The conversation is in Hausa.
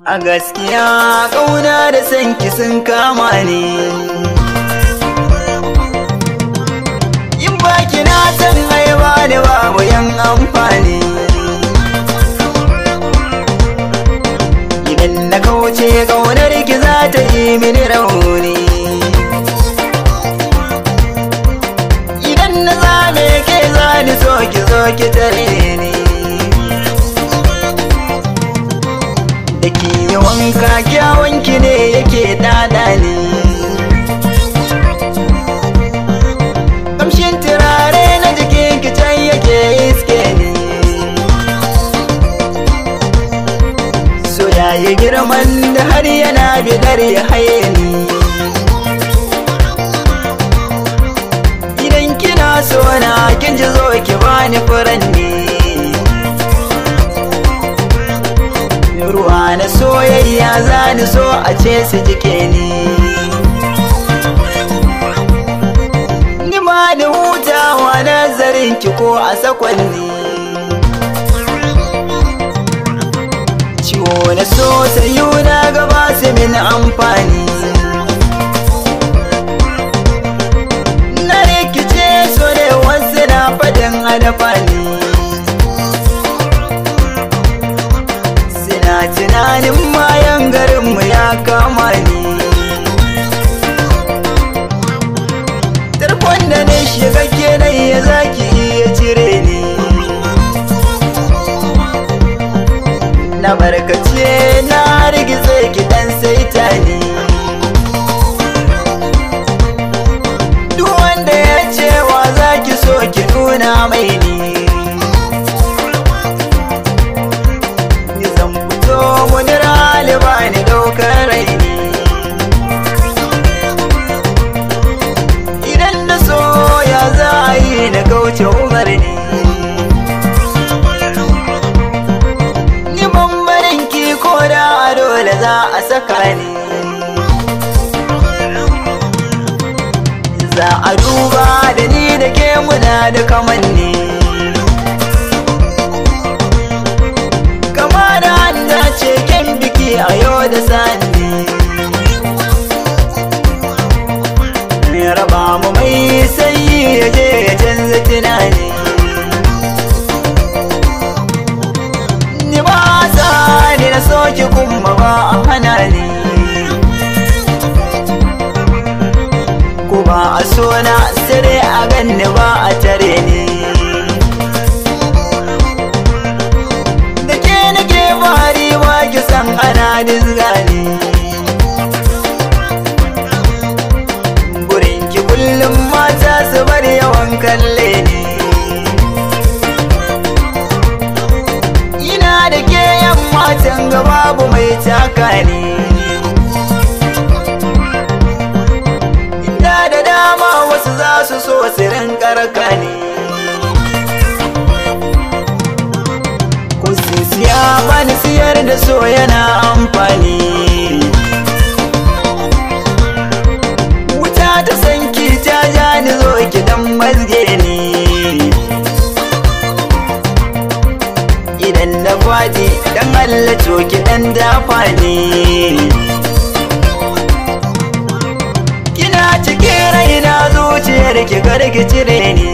A gaskiya ƙauna da sanki sun kama ni, in baki na san haiba da babu yan amfani. Idan na kauce ƙaunar ki za ta yi mini rauni, idan na zame ke zani so ki zo ki tare ni. Da ki yi wanka kyawunki ne yake dada ni, kamshin turare na jikinki can yake iske ni. So ya yi girman da har yana bidar ya haye ni. Idan kina so na kin ji zo ki bani furanni, ruwa na soyayya zani so a ce su jike ni. Ni ma da hutawa nazarin ki ko a sakwanni, ciwo na so sayu na gaba su min amfani. Na rikice so da wasu na fadin adafani, tunanin mayan garinmu ya kama ni. Tarkon da na shiga kenan ya zaki iya cire ni. Na barkace na rigize ki dan saita ni. Duk wanda ya ce wa zaki so ki nuna mai ni. Wani raliba ni daukar raini, idan na so ya za a yi na kauce umarni. Ni bambarin ki ko da a dole za a saka ni, za a duba da ni da ke muna da kamanni. Ceken biki a yau da sani, raba mu mai sanyi ya je ya canza tunani. Ni ba sani na soki kuma ba a hana ni, ko ba a so na sire a ganni ba a tare ni. Kisan ana dizgani, burinki kullum mata su bar yawan kalle ni. Ina da ke yan matan ga babu mai taka ni, inda da dama wasu za su so su rinka raka ni. Ya bani siyar da so yana amfani, wuta ta sanki ta ja ni zo ki dan mazge ni. Idan na faɗi dan Allah to ki dan dafa ni. Kina cikin raina zuciyar ki kar ki cire ni.